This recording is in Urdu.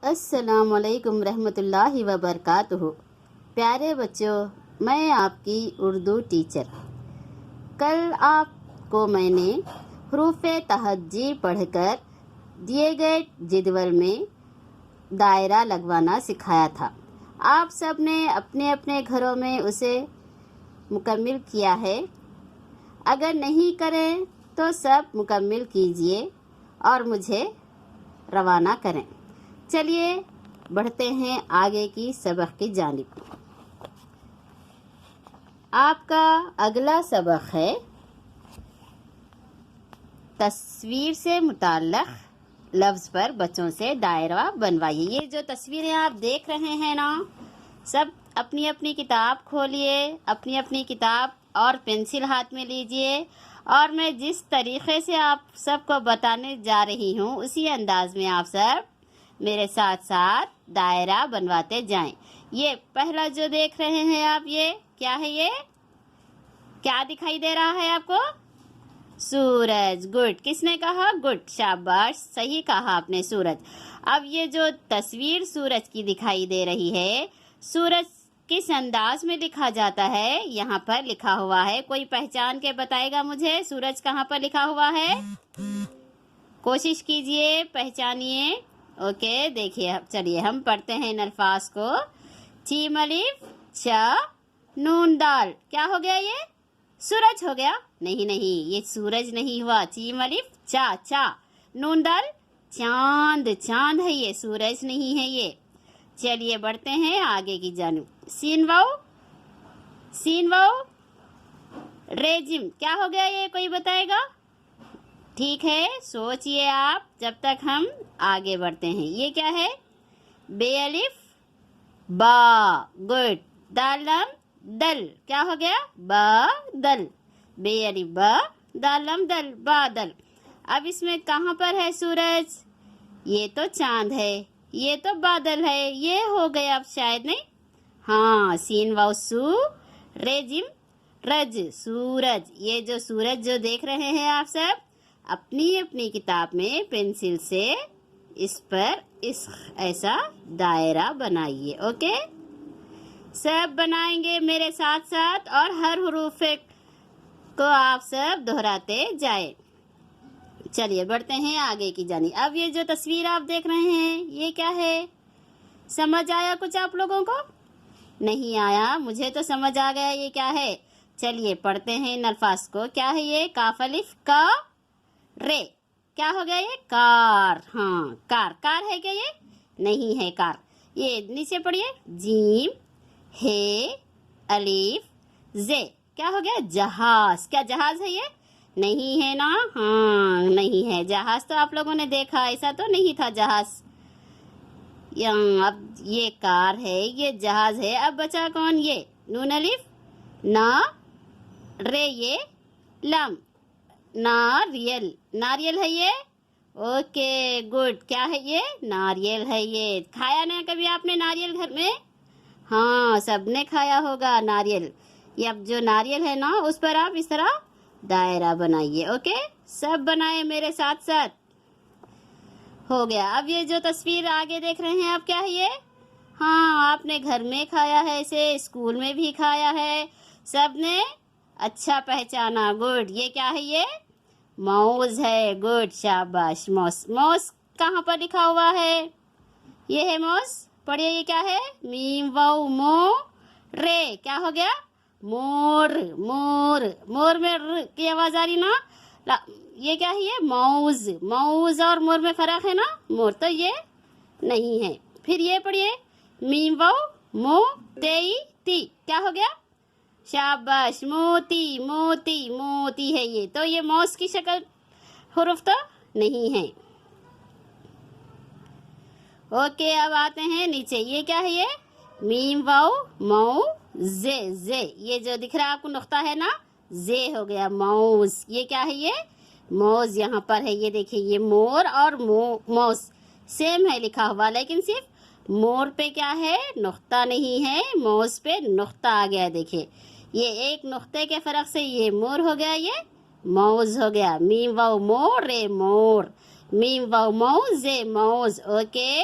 السلام علیکم رحمۃ اللہ وبرکاتہ۔ پیارے بچوں، میں آپ کی اردو ٹیچر۔ کل آپ کو میں نے حروف تہجی پڑھ کر دیے گئے جدول میں دائرہ لگوانا سکھایا تھا۔ آپ سب نے اپنے اپنے گھروں میں اسے مکمل کیا ہے۔ اگر نہیں کریں تو سب مکمل کیجیے اور مجھے روانہ کریں۔ چلیے بڑھتے ہیں آگے کی سبق کی جانب۔ آپ کا اگلا سبق ہے تصویر سے متعلق لفظ پر بچوں سے دائرہ بنوائیے۔ یہ جو تصویریں آپ دیکھ رہے ہیں نا، سب اپنی اپنی کتاب کھولیے، اپنی اپنی کتاب اور پنسل ہاتھ میں لیجئے، اور میں جس طریقے سے آپ سب کو بتانے جا رہی ہوں اسی انداز میں آپ سب میرے ساتھ ساتھ دائرہ بنواتے جائیں۔ یہ پہلا جو دیکھ رہے ہیں آپ، یہ کیا ہے؟ یہ کیا دکھائی دے رہا ہے آپ کو؟ سورج۔ گڈ۔ کس نے کہا؟ گڈ، شاباش، صحیح کہا آپ نے، سورج۔ اب یہ جو تصویر سورج کی دکھائی دے رہی ہے، سورج کس انداز میں لکھا جاتا ہے؟ یہاں پر لکھا ہوا ہے، کوئی پہچان کے بتائے گا مجھے سورج کہاں پر لکھا ہوا ہے؟ کوشش کیجئے، پہچانیے۔ اوکے، دیکھیے، چلیے ہم پڑھتے ہیں ان الفاظ کو۔ چیم الف چ نون دال، کیا ہو گیا؟ یہ سورج ہو گیا؟ نہیں نہیں، یہ سورج نہیں ہوا۔ چیم الف چا چا، نون دال چاند، چاند ہے یہ، سورج نہیں ہے یہ۔ چلیے بڑھتے ہیں آگے کی جانب۔ سین واو، سین واو ریجم، کیا ہو گیا یہ؟ کوئی بتائے گا؟ ٹھیک ہے، سوچئے آپ جب تک ہم آگے بڑھتے ہیں۔ یہ کیا ہے؟ بے الف با، گڈ۔ دال لام دل، کیا ہو گیا؟ با دل، بے الف با، دال لام دل، بادل۔ اب اس میں کہاں پر ہے سورج؟ یہ تو چاند ہے، یہ تو بادل ہے، یہ ہو گیا اب شاید نہیں؟ ہاں، سین واو سو ریجم رج، سورج۔ یہ جو سورج جو دیکھ رہے ہیں آپ سب، اپنی اپنی کتاب میں پنسل سے اس پر ایسا دائرہ بنائیے۔ اوکے، سب بنائیں گے میرے ساتھ ساتھ، اور ہر حروف کو آپ سب دہراتے جائیں۔ چلیے بڑھتے ہیں آگے کی جانب۔ اب یہ جو تصویر آپ دیکھ رہے ہیں، یہ کیا ہے؟ سمجھ آیا کچھ آپ لوگوں کو؟ نہیں آیا؟ مجھے تو سمجھ آ گیا یہ کیا ہے۔ چلیے پڑھتے ہیں ان الفاظ کو۔ کیا ہے یہ؟ کاف الف کا رے، کیا ہو گیا یہ؟ کار۔ ہاں، کار۔ کار ہے کیا یہ؟ نہیں ہے کار۔ یہ نیچے پڑھیے۔ جیم ہے الف زے، کیا ہو گیا؟ جہاز۔ کیا جہاز ہے یہ؟ نہیں ہے نا؟ ہاں نہیں ہے جہاز، تو آپ لوگوں نے دیکھا، ایسا تو نہیں تھا جہاز۔ اب یہ کار ہے، یہ جہاز ہے۔ اب بچا کون؟ یہ نون الف نا رے، یہ لام ناریل، ناریل ہے یہ۔ اوکے گڈ، کیا ہے یہ؟ ناریل ہے یہ۔ کھایا نا کبھی آپ نے ناریل گھر میں؟ ہاں، سب نے کھایا ہوگا ناریل۔ یہ اب جو ناریل ہے نا، اس پر آپ اس طرح دائرہ بنائیے۔ اوکے، سب بنائے میرے ساتھ ساتھ۔ ہو گیا۔ اب یہ جو تصویر آگے دیکھ رہے ہیں آپ، کیا ہے یہ؟ ہاں، آپ نے گھر میں کھایا ہے اسے، اسکول میں بھی کھایا ہے، سب نے اچھا پہچانا۔ گڈ۔ یہ کیا ہے؟ یہ موز ہے۔ گڈ، شاباش، موز۔ موز کہاں پر لکھا ہوا ہے؟ یہ ہے موز۔ پڑھیے، یہ کیا ہے؟ میم واو مو رے، کیا ہو گیا؟ مور۔ مور، مور میں ر کی آواز آ رہی نا؟ یہ کیا ہے؟ یہ موز۔ موز اور مور میں فرق ہے نا؟ مور تو یہ نہیں ہے۔ پھر یہ پڑھیے، میم واو مو تی تی، کیا ہو گیا؟ شاباش، موتی۔ موتی، موتی ہے یہ، تو یہ موز کی شکل حروف تو نہیں ہے۔ اوکے، اب آتے ہیں نیچے۔ یہ کیا ہے؟ یہ میم واو مو زے، زے، یہ جو دکھ رہا ہے آپ کو نقطہ ہے نا، زے ہو گیا موز۔ یہ کیا ہے؟ یہ موز یہاں پر ہے، یہ دیکھیں، یہ مور اور موز سیم ہے لکھا ہوا، لیکن صرف مور پہ کیا ہے؟ نقطہ نہیں ہے، موز پہ نقطہ آ گیا۔ دیکھیں، یہ ایک نقطے کے فرق سے یہ مور ہو گیا، یہ موز ہو گیا۔ میم واو مو رے، مور۔ میم واو مو زے، موز۔ اوکے،